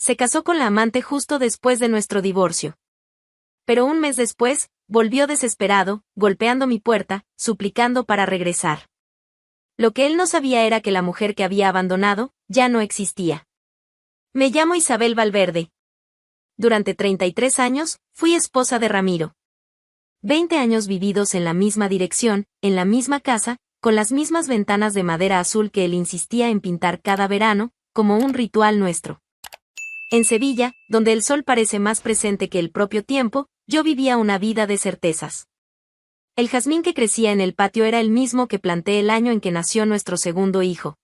Se casó con la amante justo después de nuestro divorcio. Pero un mes después, volvió desesperado, golpeando mi puerta, suplicando para regresar. Lo que él no sabía era que la mujer que había abandonado, ya no existía. Me llamo Isabel Valverde. Durante 33 años, fui esposa de Ramiro. 20 años vividos en la misma dirección, en la misma casa, con las mismas ventanas de madera azul que él insistía en pintar cada verano, como un ritual nuestro. En Sevilla, donde el sol parece más presente que el propio tiempo, yo vivía una vida de certezas. El jazmín que crecía en el patio era el mismo que planté el año en que nació nuestro segundo hijo.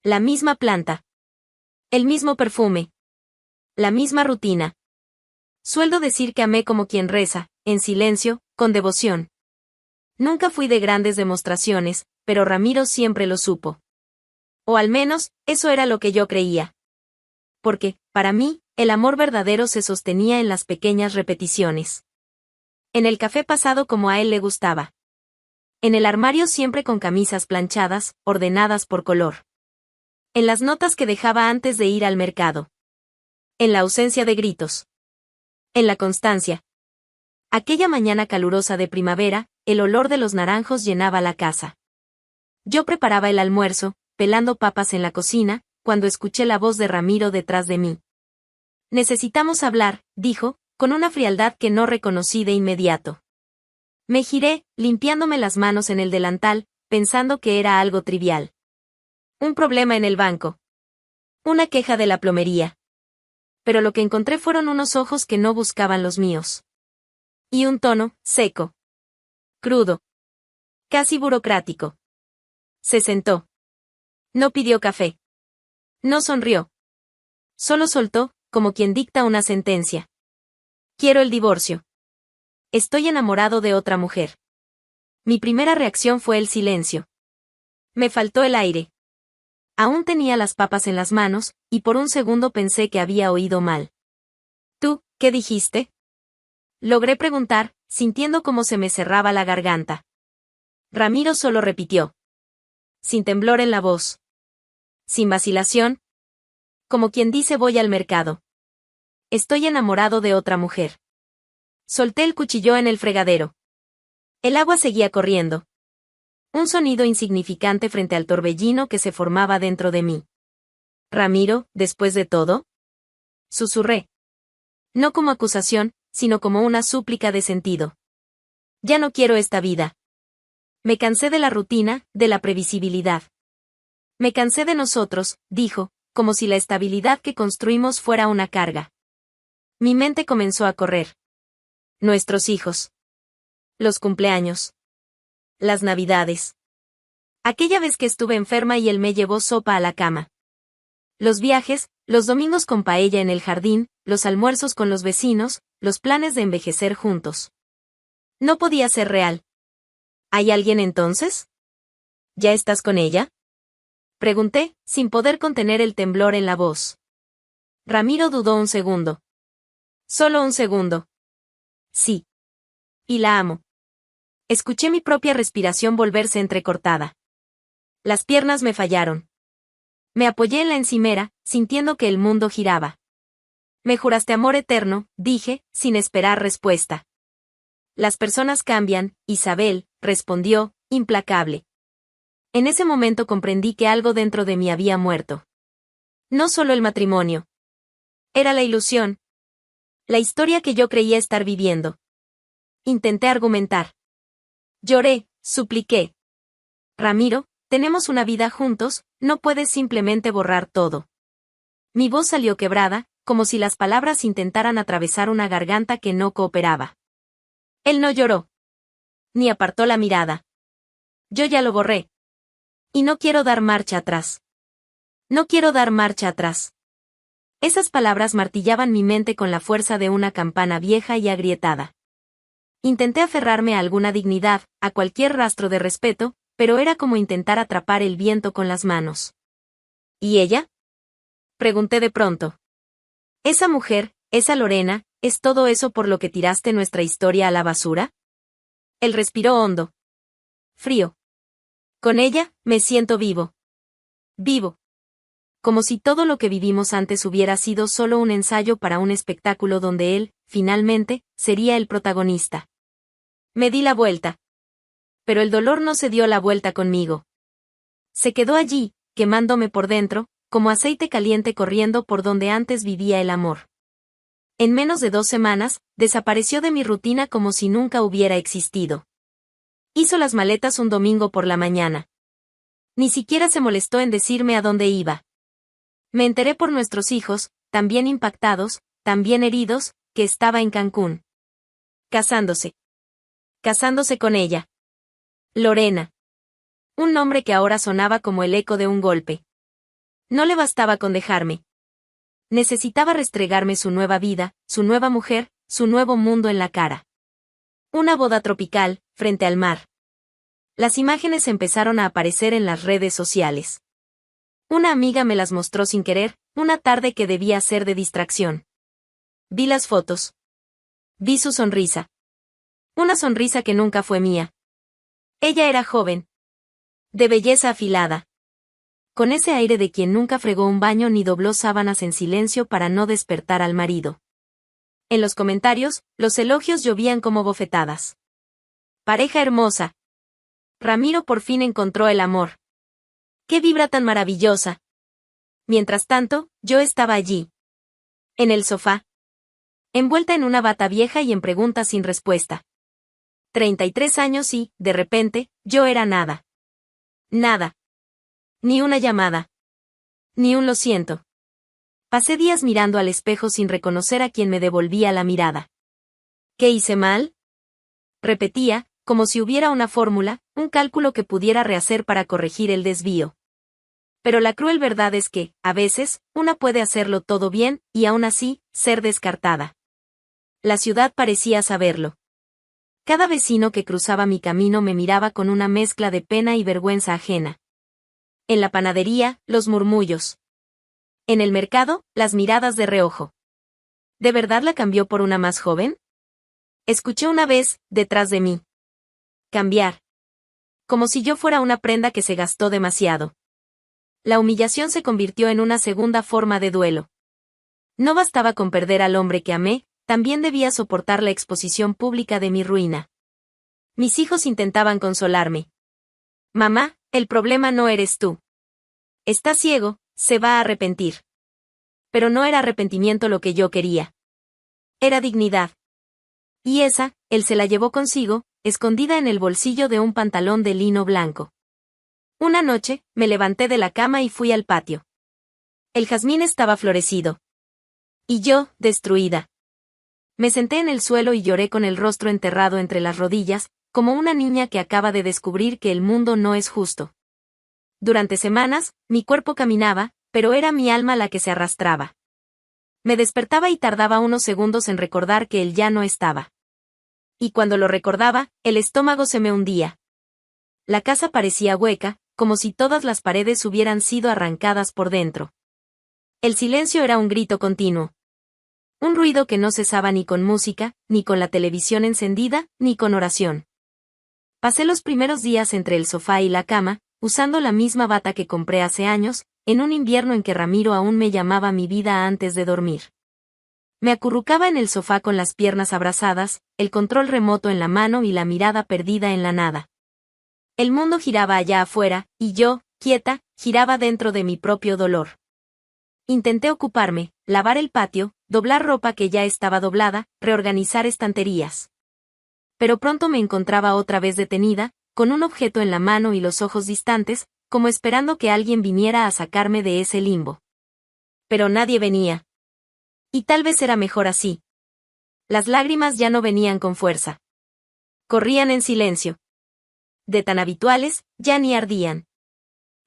La misma planta. El mismo perfume. La misma rutina. Suelo decir que amé como quien reza, en silencio, con devoción. Nunca fui de grandes demostraciones, pero Ramiro siempre lo supo. O al menos, eso era lo que yo creía. Porque, para mí, el amor verdadero se sostenía en las pequeñas repeticiones. En el café pasado como a él le gustaba. En el armario siempre con camisas planchadas, ordenadas por color. En las notas que dejaba antes de ir al mercado. En la ausencia de gritos. En la constancia. Aquella mañana calurosa de primavera, el olor de los naranjos llenaba la casa. Yo preparaba el almuerzo, pelando papas en la cocina, cuando escuché la voz de Ramiro detrás de mí. Necesitamos hablar, dijo, con una frialdad que no reconocí de inmediato. Me giré, limpiándome las manos en el delantal, pensando que era algo trivial. Un problema en el banco. Una queja de la plomería. Pero lo que encontré fueron unos ojos que no buscaban los míos. Y un tono, seco. Crudo. Casi burocrático. Se sentó. No pidió café. No sonrió. Solo soltó, como quien dicta una sentencia. Quiero el divorcio. Estoy enamorado de otra mujer. Mi primera reacción fue el silencio. Me faltó el aire. Aún tenía las papas en las manos, y por un segundo pensé que había oído mal. ¿Tú, qué dijiste? Logré preguntar, sintiendo cómo se me cerraba la garganta. Ramiro solo repitió. Sin temblor en la voz. Sin vacilación. Como quien dice voy al mercado. Estoy enamorado de otra mujer. Solté el cuchillo en el fregadero. El agua seguía corriendo. Un sonido insignificante frente al torbellino que se formaba dentro de mí. Ramiro, después de todo. Susurré. No como acusación, sino como una súplica de sentido. Ya no quiero esta vida. Me cansé de la rutina, de la previsibilidad. Me cansé de nosotros, dijo, como si la estabilidad que construimos fuera una carga. Mi mente comenzó a correr. Nuestros hijos. Los cumpleaños. Las navidades. Aquella vez que estuve enferma y él me llevó sopa a la cama. Los viajes, los domingos con paella en el jardín, los almuerzos con los vecinos, los planes de envejecer juntos. No podía ser real. ¿Hay alguien entonces? ¿Ya estás con ella? Pregunté, sin poder contener el temblor en la voz. Ramiro dudó un segundo. Solo un segundo. Sí. Y la amo. Escuché mi propia respiración volverse entrecortada. Las piernas me fallaron. Me apoyé en la encimera, sintiendo que el mundo giraba. Me juraste amor eterno, dije, sin esperar respuesta. Las personas cambian, Isabel, respondió, implacable. En ese momento comprendí que algo dentro de mí había muerto. No solo el matrimonio. Era la ilusión. La historia que yo creía estar viviendo. Intenté argumentar. Lloré, supliqué. Ramiro, tenemos una vida juntos, no puedes simplemente borrar todo. Mi voz salió quebrada, como si las palabras intentaran atravesar una garganta que no cooperaba. Él no lloró. Ni apartó la mirada. Yo ya lo borré. Y no quiero dar marcha atrás. No quiero dar marcha atrás. Esas palabras martillaban mi mente con la fuerza de una campana vieja y agrietada. Intenté aferrarme a alguna dignidad, a cualquier rastro de respeto, pero era como intentar atrapar el viento con las manos. ¿Y ella? Pregunté de pronto. Esa mujer, esa Lorena, ¿es todo eso por lo que tiraste nuestra historia a la basura? Él respiró hondo. Frío. Con ella, me siento vivo. Vivo. como si todo lo que vivimos antes hubiera sido solo un ensayo para un espectáculo donde él, finalmente, sería el protagonista. Me di la vuelta. Pero el dolor no se dio la vuelta conmigo. Se quedó allí, quemándome por dentro, como aceite caliente corriendo por donde antes vivía el amor. En menos de 2 semanas, desapareció de mi rutina como si nunca hubiera existido. Hizo las maletas un domingo por la mañana. Ni siquiera se molestó en decirme a dónde iba. Me enteré por nuestros hijos, también impactados, también heridos, que estaba en Cancún. Casándose. Casándose con ella. Lorena. Un nombre que ahora sonaba como el eco de un golpe. No le bastaba con dejarme. Necesitaba restregarme su nueva vida, su nueva mujer, su nuevo mundo en la cara. Una boda tropical, frente al mar. Las imágenes empezaron a aparecer en las redes sociales. Una amiga me las mostró sin querer, una tarde que debía ser de distracción. Vi las fotos. Vi su sonrisa. Una sonrisa que nunca fue mía. Ella era joven. De belleza afilada. Con ese aire de quien nunca fregó un baño ni dobló sábanas en silencio para no despertar al marido. En los comentarios, los elogios llovían como bofetadas. Pareja hermosa. Ramiro por fin encontró el amor. ¡Qué vibra tan maravillosa! Mientras tanto, yo estaba allí. En el sofá. Envuelta en una bata vieja y en preguntas sin respuesta. 33 años y, de repente, yo era nada. Nada. Ni una llamada. Ni un lo siento. Pasé días mirando al espejo sin reconocer a quien me devolvía la mirada. ¿Qué hice mal? Repetía, como si hubiera una fórmula, un cálculo que pudiera rehacer para corregir el desvío. Pero la cruel verdad es que, a veces, una puede hacerlo todo bien, y aún así, ser descartada. La ciudad parecía saberlo. Cada vecino que cruzaba mi camino me miraba con una mezcla de pena y vergüenza ajena. En la panadería, los murmullos. En el mercado, las miradas de reojo. ¿De verdad la cambió por una más joven? Escuché una vez, detrás de mí. Cambiar. Como si yo fuera una prenda que se gastó demasiado. La humillación se convirtió en una segunda forma de duelo. No bastaba con perder al hombre que amé, también debía soportar la exposición pública de mi ruina. Mis hijos intentaban consolarme. Mamá, el problema no eres tú. Está ciego, se va a arrepentir. Pero no era arrepentimiento lo que yo quería. Era dignidad. Y esa, él se la llevó consigo, escondida en el bolsillo de un pantalón de lino blanco. Una noche, me levanté de la cama y fui al patio. El jazmín estaba florecido. Y yo, destruida. Me senté en el suelo y lloré con el rostro enterrado entre las rodillas, como una niña que acaba de descubrir que el mundo no es justo. Durante semanas, mi cuerpo caminaba, pero era mi alma la que se arrastraba. Me despertaba y tardaba unos segundos en recordar que él ya no estaba. Y cuando lo recordaba, el estómago se me hundía. La casa parecía hueca, como si todas las paredes hubieran sido arrancadas por dentro. El silencio era un grito continuo. Un ruido que no cesaba ni con música, ni con la televisión encendida, ni con oración. Pasé los primeros días entre el sofá y la cama, usando la misma bata que compré hace años, en un invierno en que Ramiro aún me llamaba mi vida antes de dormir. Me acurrucaba en el sofá con las piernas abrazadas, el control remoto en la mano y la mirada perdida en la nada. El mundo giraba allá afuera, y yo, quieta, giraba dentro de mi propio dolor. Intenté ocuparme, lavar el patio, doblar ropa que ya estaba doblada, reorganizar estanterías. Pero pronto me encontraba otra vez detenida, con un objeto en la mano y los ojos distantes, como esperando que alguien viniera a sacarme de ese limbo. Pero nadie venía. Y tal vez era mejor así. Las lágrimas ya no venían con fuerza. Corrían en silencio. De tan habituales, ya ni ardían.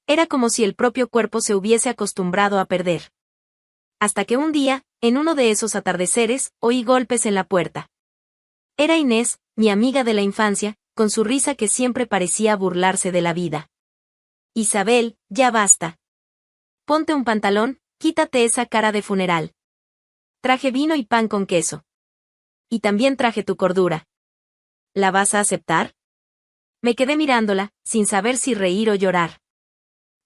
Era como si el propio cuerpo se hubiese acostumbrado a perder. Hasta que un día, en uno de esos atardeceres, oí golpes en la puerta. Era Inés, mi amiga de la infancia, con su risa que siempre parecía burlarse de la vida. Isabel, ya basta. Ponte un pantalón, quítate esa cara de funeral. Traje vino y pan con queso. Y también traje tu cordura. ¿La vas a aceptar? Me quedé mirándola, sin saber si reír o llorar.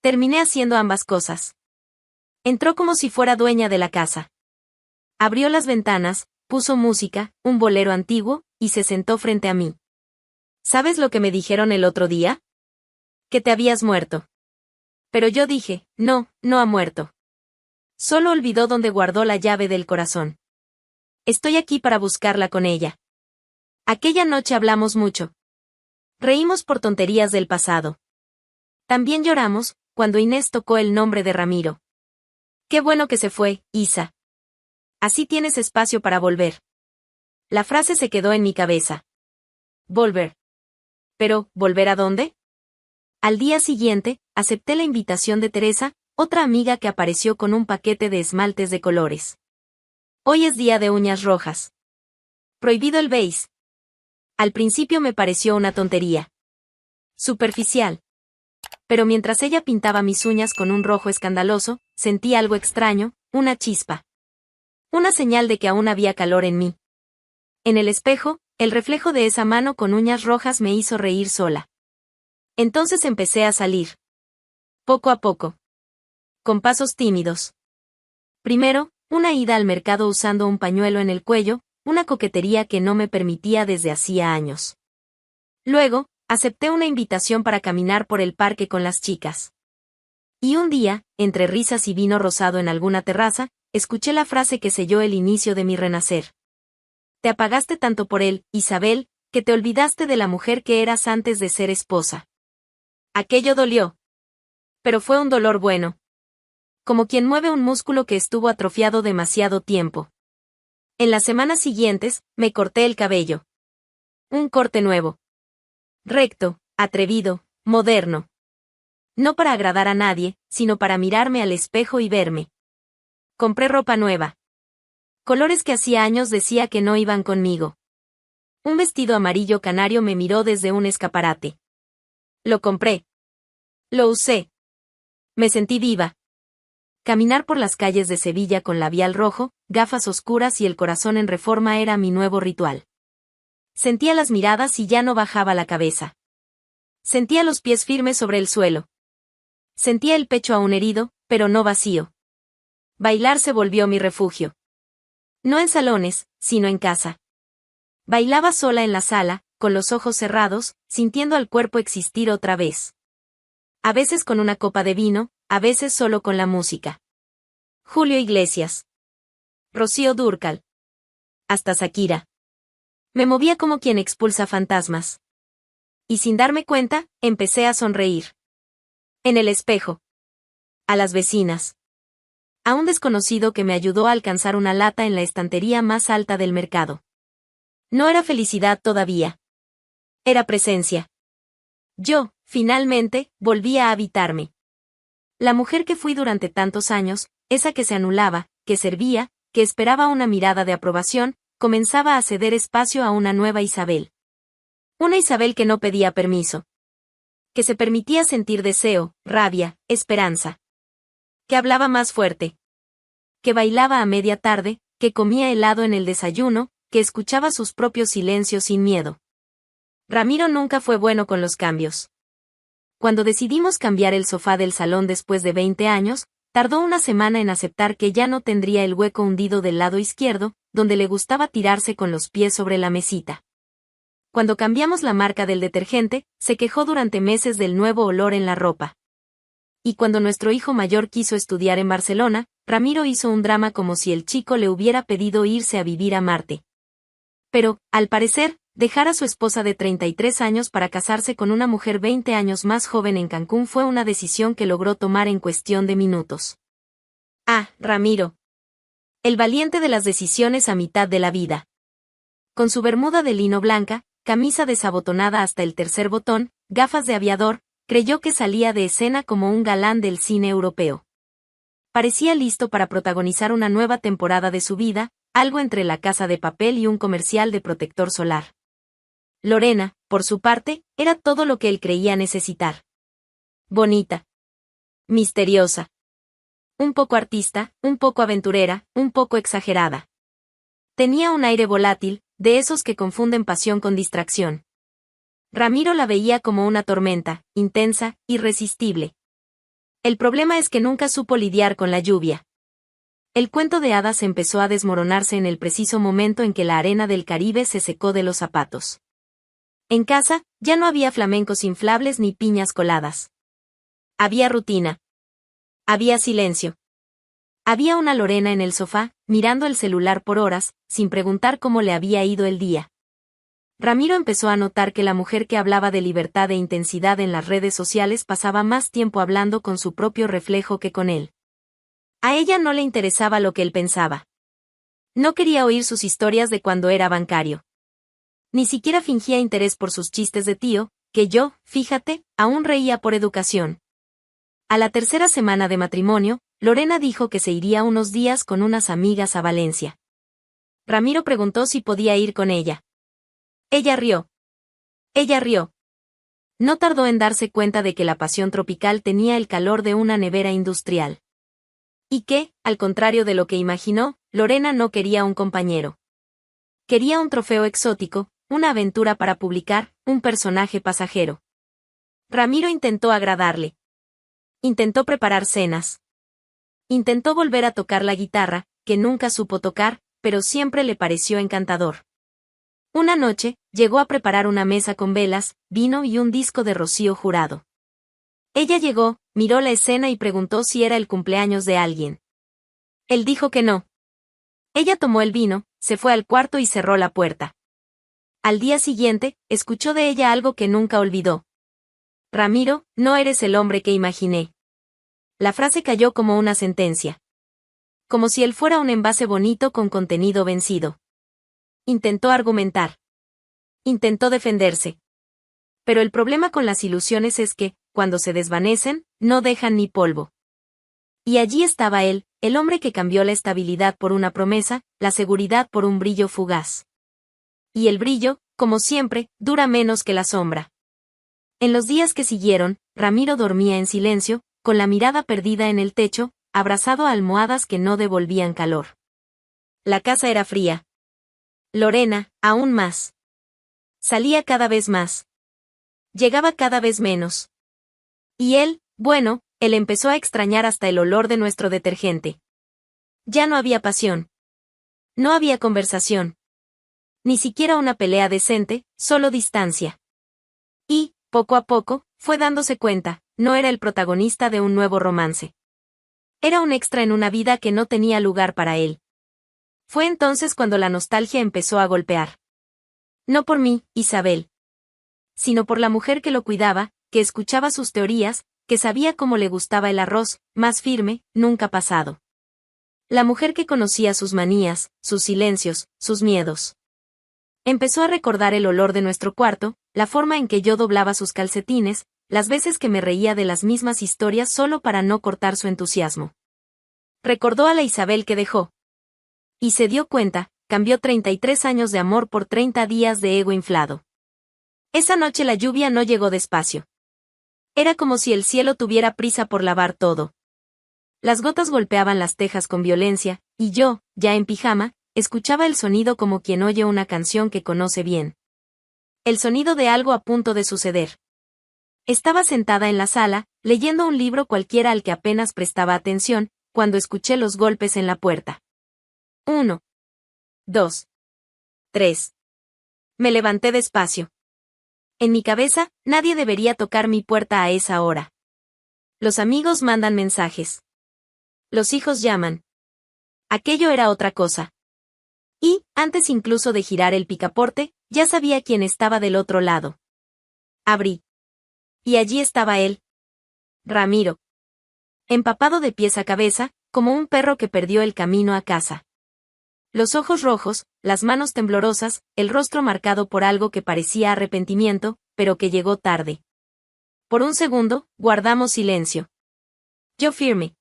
Terminé haciendo ambas cosas. Entró como si fuera dueña de la casa. Abrió las ventanas, puso música, un bolero antiguo, y se sentó frente a mí. ¿Sabes lo que me dijeron el otro día? Que te habías muerto. Pero yo dije, no, no ha muerto. Solo olvidó dónde guardó la llave del corazón. Estoy aquí para buscarla con ella. Aquella noche hablamos mucho. Reímos por tonterías del pasado. También lloramos, cuando Inés tocó el nombre de Ramiro. Qué bueno que se fue, Isa. Así tienes espacio para volver. La frase se quedó en mi cabeza. Volver. Pero, ¿volver a dónde? Al día siguiente, acepté la invitación de Teresa, otra amiga que apareció con un paquete de esmaltes de colores. Hoy es día de uñas rojas. Prohibido el beige. Al principio me pareció una tontería. Superficial. Pero mientras ella pintaba mis uñas con un rojo escandaloso, sentí algo extraño, una chispa. Una señal de que aún había calor en mí. En el espejo, el reflejo de esa mano con uñas rojas me hizo reír sola. Entonces empecé a salir. Poco a poco. Con pasos tímidos. Primero, una ida al mercado usando un pañuelo en el cuello, una coquetería que no me permitía desde hacía años. Luego, acepté una invitación para caminar por el parque con las chicas. Y un día, entre risas y vino rosado en alguna terraza, escuché la frase que selló el inicio de mi renacer. Te apagaste tanto por él, Isabel, que te olvidaste de la mujer que eras antes de ser esposa. Aquello dolió. Pero fue un dolor bueno. Como quien mueve un músculo que estuvo atrofiado demasiado tiempo. En las semanas siguientes, me corté el cabello. Un corte nuevo. Recto, atrevido, moderno. No para agradar a nadie, sino para mirarme al espejo y verme. Compré ropa nueva. Colores que hacía años decía que no iban conmigo. Un vestido amarillo canario me miró desde un escaparate. Lo compré. Lo usé. Me sentí viva. Caminar por las calles de Sevilla con labial rojo, gafas oscuras y el corazón en reforma era mi nuevo ritual. Sentía las miradas y ya no bajaba la cabeza. Sentía los pies firmes sobre el suelo. Sentía el pecho aún herido, pero no vacío. Bailar se volvió mi refugio. No en salones, sino en casa. Bailaba sola en la sala, con los ojos cerrados, sintiendo al cuerpo existir otra vez. A veces con una copa de vino, a veces solo con la música. Julio Iglesias. Rocío Dúrcal. Hasta Shakira. Me movía como quien expulsa fantasmas. Y sin darme cuenta, empecé a sonreír. En el espejo. A las vecinas. A un desconocido que me ayudó a alcanzar una lata en la estantería más alta del mercado. No era felicidad todavía. Era presencia. Yo, finalmente, volvía a habitarme. La mujer que fui durante tantos años, esa que se anulaba, que servía, que esperaba una mirada de aprobación, comenzaba a ceder espacio a una nueva Isabel. Una Isabel que no pedía permiso. Que se permitía sentir deseo, rabia, esperanza. Que hablaba más fuerte. Que bailaba a media tarde, que comía helado en el desayuno, que escuchaba sus propios silencios sin miedo. Ramiro nunca fue bueno con los cambios. Cuando decidimos cambiar el sofá del salón después de 20 años, tardó una semana en aceptar que ya no tendría el hueco hundido del lado izquierdo, donde le gustaba tirarse con los pies sobre la mesita. Cuando cambiamos la marca del detergente, se quejó durante meses del nuevo olor en la ropa. Y cuando nuestro hijo mayor quiso estudiar en Barcelona, Ramiro hizo un drama como si el chico le hubiera pedido irse a vivir a Marte. Pero, al parecer, dejar a su esposa de 33 años para casarse con una mujer 20 años más joven en Cancún fue una decisión que logró tomar en cuestión de minutos. Ah, Ramiro. El valiente de las decisiones a mitad de la vida. Con su bermuda de lino blanca, camisa desabotonada hasta el tercer botón, gafas de aviador, creyó que salía de escena como un galán del cine europeo. Parecía listo para protagonizar una nueva temporada de su vida, algo entre La Casa de Papel y un comercial de protector solar. Lorena, por su parte, era todo lo que él creía necesitar. Bonita. Misteriosa. Un poco artista, un poco aventurera, un poco exagerada. Tenía un aire volátil, de esos que confunden pasión con distracción. Ramiro la veía como una tormenta, intensa, irresistible. El problema es que nunca supo lidiar con la lluvia. El cuento de hadas empezó a desmoronarse en el preciso momento en que la arena del Caribe se secó de los zapatos. En casa, ya no había flamencos inflables ni piñas coladas. Había rutina. Había silencio. Había una Lorena en el sofá, mirando el celular por horas, sin preguntar cómo le había ido el día. Ramiro empezó a notar que la mujer que hablaba de libertad e intensidad en las redes sociales pasaba más tiempo hablando con su propio reflejo que con él. A ella no le interesaba lo que él pensaba. No quería oír sus historias de cuando era bancario. Ni siquiera fingía interés por sus chistes de tío, que yo, fíjate, aún reía por educación. A la tercera semana de matrimonio, Lorena dijo que se iría unos días con unas amigas a Valencia. Ramiro preguntó si podía ir con ella. Ella rió. Ella rió. No tardó en darse cuenta de que la pasión tropical tenía el calor de una nevera industrial. Y que, al contrario de lo que imaginó, Lorena no quería un compañero. Quería un trofeo exótico, una aventura para publicar, un personaje pasajero. Ramiro intentó agradarle. Intentó preparar cenas. Intentó volver a tocar la guitarra, que nunca supo tocar, pero siempre le pareció encantador. Una noche, llegó a preparar una mesa con velas, vino y un disco de Rocío Jurado. Ella llegó, miró la escena y preguntó si era el cumpleaños de alguien. Él dijo que no. Ella tomó el vino, se fue al cuarto y cerró la puerta. Al día siguiente, escuchó de ella algo que nunca olvidó. Ramiro, no eres el hombre que imaginé. La frase cayó como una sentencia. Como si él fuera un envase bonito con contenido vencido. Intentó argumentar. Intentó defenderse. Pero el problema con las ilusiones es que, cuando se desvanecen, no dejan ni polvo. Y allí estaba él, el hombre que cambió la estabilidad por una promesa, la seguridad por un brillo fugaz. Y el brillo, como siempre, dura menos que la sombra. En los días que siguieron, Ramiro dormía en silencio, con la mirada perdida en el techo, abrazado a almohadas que no devolvían calor. La casa era fría. Lorena, aún más. Salía cada vez más. Llegaba cada vez menos. Y él, bueno, él empezó a extrañar hasta el olor de nuestro detergente. Ya no había pasión. No había conversación. Ni siquiera una pelea decente, solo distancia. Y, poco a poco, fue dándose cuenta, no era el protagonista de un nuevo romance. Era un extra en una vida que no tenía lugar para él. Fue entonces cuando la nostalgia empezó a golpear. No por mí, Isabel. Sino por la mujer que lo cuidaba, que escuchaba sus teorías, que sabía cómo le gustaba el arroz, más firme, nunca pasado. La mujer que conocía sus manías, sus silencios, sus miedos. Empezó a recordar el olor de nuestro cuarto, la forma en que yo doblaba sus calcetines, las veces que me reía de las mismas historias solo para no cortar su entusiasmo. Recordó a la Isabel que dejó. Y se dio cuenta, cambió 33 años de amor por 30 días de ego inflado. Esa noche la lluvia no llegó despacio. Era como si el cielo tuviera prisa por lavar todo. Las gotas golpeaban las tejas con violencia, y yo, ya en pijama, escuchaba el sonido como quien oye una canción que conoce bien. El sonido de algo a punto de suceder. Estaba sentada en la sala, leyendo un libro cualquiera al que apenas prestaba atención, cuando escuché los golpes en la puerta. 1, 2, 3. Me levanté despacio. En mi cabeza, nadie debería tocar mi puerta a esa hora. Los amigos mandan mensajes. Los hijos llaman. Aquello era otra cosa. Y, antes incluso de girar el picaporte, ya sabía quién estaba del otro lado. Abrí. Y allí estaba él. Ramiro. Empapado de pies a cabeza, como un perro que perdió el camino a casa. Los ojos rojos, las manos temblorosas, el rostro marcado por algo que parecía arrepentimiento, pero que llegó tarde. Por un segundo, guardamos silencio. Yo firme.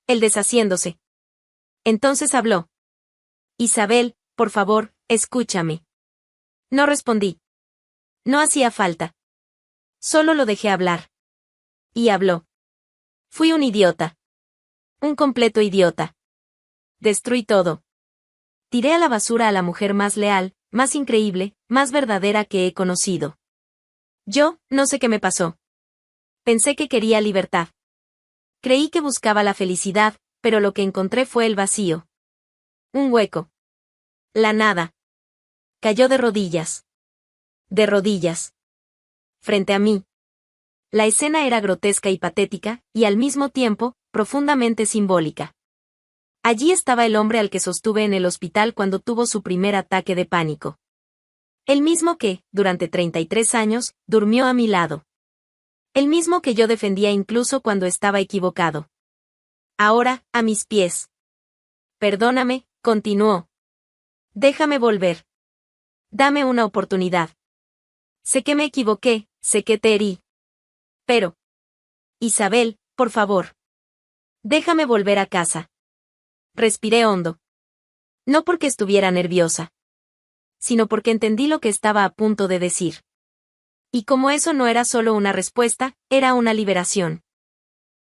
Él deshaciéndose. Entonces habló. Isabel, por favor, escúchame. No respondí. No hacía falta. Solo lo dejé hablar. Y habló. Fui un idiota. Un completo idiota. Destruí todo. Tiré a la basura a la mujer más leal, más increíble, más verdadera que he conocido. Yo, no sé qué me pasó. Pensé que quería libertad. Creí que buscaba la felicidad, pero lo que encontré fue el vacío. Un hueco. La nada. Cayó de rodillas. De rodillas. Frente a mí. La escena era grotesca y patética, y al mismo tiempo, profundamente simbólica. Allí estaba el hombre al que sostuve en el hospital cuando tuvo su primer ataque de pánico. El mismo que, durante 33 años, durmió a mi lado. El mismo que yo defendía incluso cuando estaba equivocado. Ahora, a mis pies. Perdóname, continuó. Déjame volver. Dame una oportunidad. Sé que me equivoqué, sé que te herí. Pero... Isabel, por favor. Déjame volver a casa. Respiré hondo. No porque estuviera nerviosa, sino porque entendí lo que estaba a punto de decir. Y como eso no era solo una respuesta, era una liberación.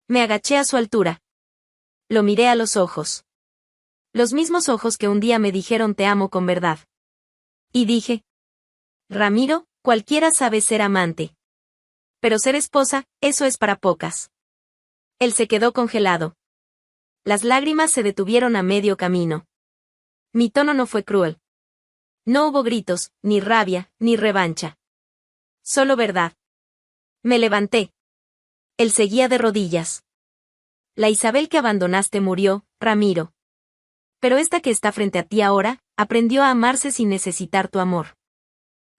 Me agaché a su altura. Lo miré a los ojos. Los mismos ojos que un día me dijeron te amo con verdad. Y dije: Ramiro, cualquiera sabe ser amante. Pero ser esposa, eso es para pocas. Él se quedó congelado. Las lágrimas se detuvieron a medio camino. Mi tono no fue cruel. No hubo gritos, ni rabia, ni revancha. Solo verdad. Me levanté. Él seguía de rodillas. La Isabel que abandonaste murió, Ramiro. Pero esta que está frente a ti ahora, aprendió a amarse sin necesitar tu amor.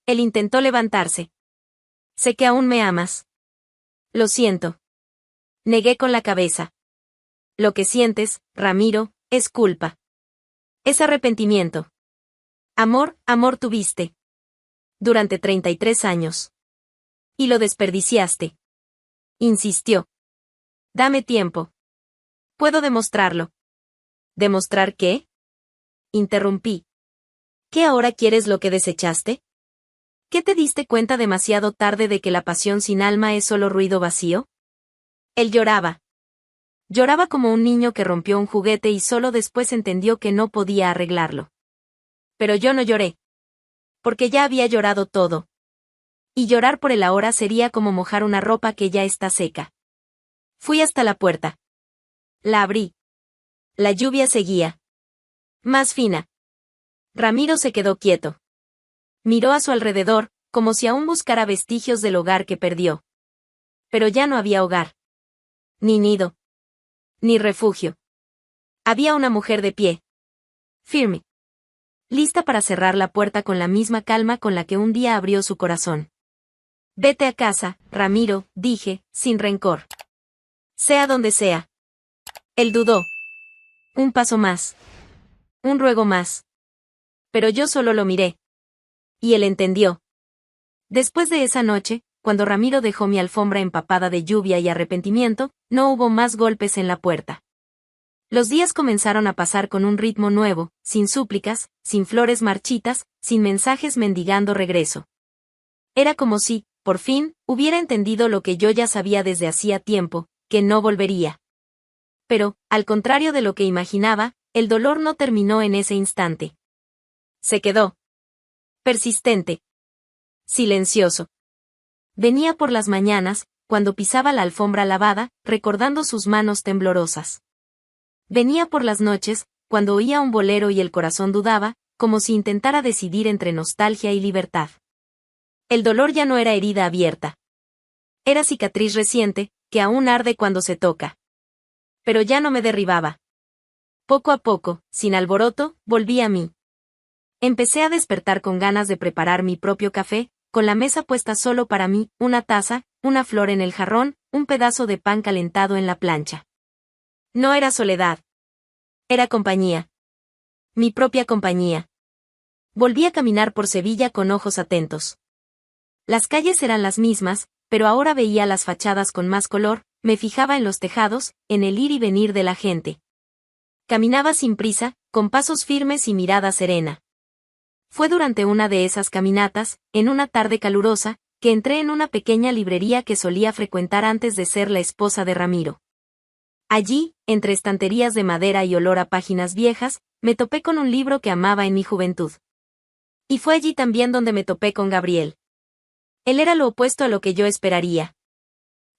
Él intentó levantarse. Sé que aún me amas. Lo siento. Negué con la cabeza. Lo que sientes, Ramiro, es culpa. Es arrepentimiento. Amor, amor tuviste. Durante 33 años. Y lo desperdiciaste. Insistió. Dame tiempo. Puedo demostrarlo. ¿Demostrar qué? Interrumpí. ¿Qué ahora quieres lo que desechaste? ¿Qué te diste cuenta demasiado tarde de que la pasión sin alma es solo ruido vacío? Él lloraba. Lloraba como un niño que rompió un juguete y solo después entendió que no podía arreglarlo. Pero yo no lloré. Porque ya había llorado todo. Y llorar por él ahora sería como mojar una ropa que ya está seca. Fui hasta la puerta. La abrí. La lluvia seguía. Más fina. Ramiro se quedó quieto. Miró a su alrededor, como si aún buscara vestigios del hogar que perdió. Pero ya no había hogar. Ni nido. Ni refugio. Había una mujer de pie. Firme. Lista para cerrar la puerta con la misma calma con la que un día abrió su corazón. Vete a casa, Ramiro, dije, sin rencor. Sea donde sea. Él dudó. Un paso más. Un ruego más. Pero yo solo lo miré. Y él entendió. Después de esa noche, cuando Ramiro dejó mi alfombra empapada de lluvia y arrepentimiento, no hubo más golpes en la puerta. Los días comenzaron a pasar con un ritmo nuevo, sin súplicas, sin flores marchitas, sin mensajes mendigando regreso. Era como si, por fin, hubiera entendido lo que yo ya sabía desde hacía tiempo, que no volvería. Pero, al contrario de lo que imaginaba, el dolor no terminó en ese instante. Se quedó. Persistente. Silencioso. Venía por las mañanas, cuando pisaba la alfombra lavada, recordando sus manos temblorosas. Venía por las noches, cuando oía un bolero y el corazón dudaba, como si intentara decidir entre nostalgia y libertad. El dolor ya no era herida abierta. Era cicatriz reciente, que aún arde cuando se toca. Pero ya no me derribaba. Poco a poco, sin alboroto, volví a mí. Empecé a despertar con ganas de preparar mi propio café, con la mesa puesta solo para mí, una taza, una flor en el jarrón, un pedazo de pan calentado en la plancha. No era soledad. Era compañía. Mi propia compañía. Volví a caminar por Sevilla con ojos atentos. Las calles eran las mismas, pero ahora veía las fachadas con más color, me fijaba en los tejados, en el ir y venir de la gente. Caminaba sin prisa, con pasos firmes y mirada serena. Fue durante una de esas caminatas, en una tarde calurosa, que entré en una pequeña librería que solía frecuentar antes de ser la esposa de Ramiro. Allí, entre estanterías de madera y olor a páginas viejas, me topé con un libro que amaba en mi juventud. Y fue allí también donde me topé con Gabriel. Él era lo opuesto a lo que yo esperaría.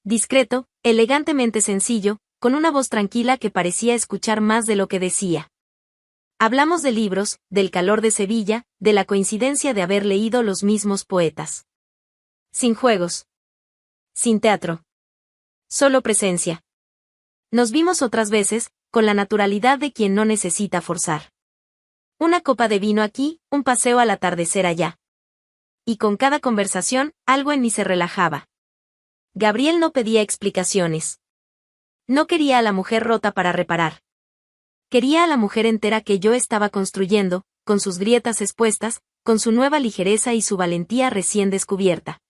Discreto, elegantemente sencillo, con una voz tranquila que parecía escuchar más de lo que decía. Hablamos de libros, del calor de Sevilla, de la coincidencia de haber leído los mismos poetas. Sin juegos. Sin teatro. Solo presencia. Nos vimos otras veces, con la naturalidad de quien no necesita forzar. Una copa de vino aquí, un paseo al atardecer allá. Y con cada conversación, algo en mí se relajaba. Gabriel no pedía explicaciones. No quería a la mujer rota para reparar. Quería a la mujer entera que yo estaba construyendo, con sus grietas expuestas, con su nueva ligereza y su valentía recién descubierta.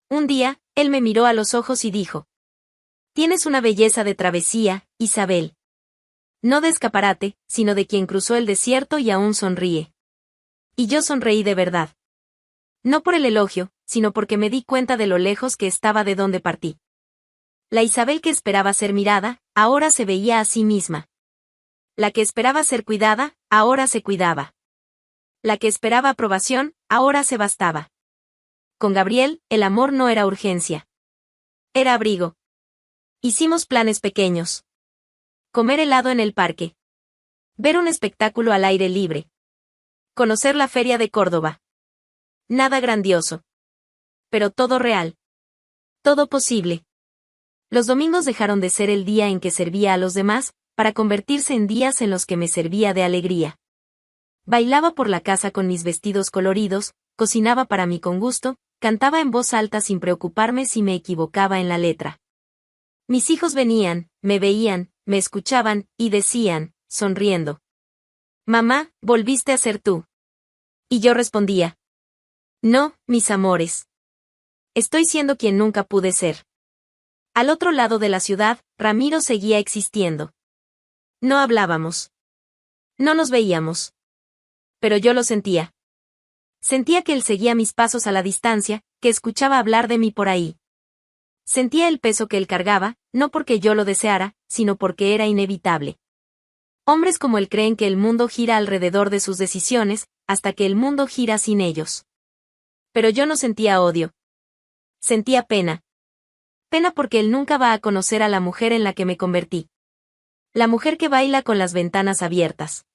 Un día, él me miró a los ojos y dijo: «Tienes una belleza de travesía, Isabel. No de escaparate, sino de quien cruzó el desierto y aún sonríe». Y yo sonreí de verdad. No por el elogio, sino porque me di cuenta de lo lejos que estaba de donde partí. La Isabel que esperaba ser mirada, ahora se veía a sí misma. La que esperaba ser cuidada, ahora se cuidaba. La que esperaba aprobación, ahora se bastaba. Con Gabriel, el amor no era urgencia. Era abrigo. Hicimos planes pequeños. Comer helado en el parque. Ver un espectáculo al aire libre. Conocer la feria de Córdoba. Nada grandioso. Pero todo real. Todo posible. Los domingos dejaron de ser el día en que servía a los demás, para convertirse en días en los que me servía de alegría. Bailaba por la casa con mis vestidos coloridos, cocinaba para mí con gusto, cantaba en voz alta sin preocuparme si me equivocaba en la letra. Mis hijos venían, me veían, me escuchaban, y decían, sonriendo: «Mamá, volviste a ser tú». Y yo respondía: «No, mis amores. Estoy siendo quien nunca pude ser». Al otro lado de la ciudad, Ramiro seguía existiendo. No hablábamos. No nos veíamos. Pero yo lo sentía. Sentía que él seguía mis pasos a la distancia, que escuchaba hablar de mí por ahí. Sentía el peso que él cargaba, no porque yo lo deseara, sino porque era inevitable. Hombres como él creen que el mundo gira alrededor de sus decisiones, hasta que el mundo gira sin ellos. Pero yo no sentía odio. Sentía pena. Pena porque él nunca va a conocer a la mujer en la que me convertí. La mujer que baila con las ventanas abiertas.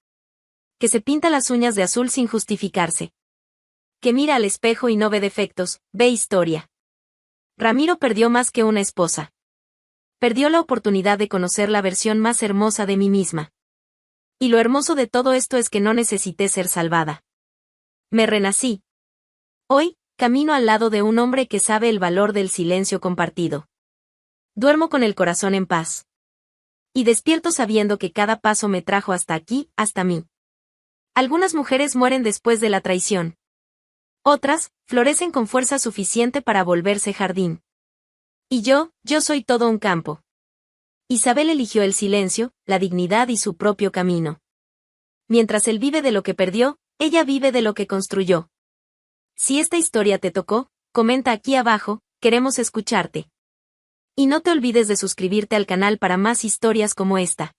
Que se pinta las uñas de azul sin justificarse. Que mira al espejo y no ve defectos, ve historia. Ramiro perdió más que una esposa. Perdió la oportunidad de conocer la versión más hermosa de mí misma. Y lo hermoso de todo esto es que no necesité ser salvada. Me renací. Hoy, camino al lado de un hombre que sabe el valor del silencio compartido. Duermo con el corazón en paz. Y despierto sabiendo que cada paso me trajo hasta aquí, hasta mí. Algunas mujeres mueren después de la traición. Otras, florecen con fuerza suficiente para volverse jardín. Y yo soy todo un campo. Isabel eligió el silencio, la dignidad y su propio camino. Mientras él vive de lo que perdió, ella vive de lo que construyó. Si esta historia te tocó, comenta aquí abajo, queremos escucharte. Y no te olvides de suscribirte al canal para más historias como esta.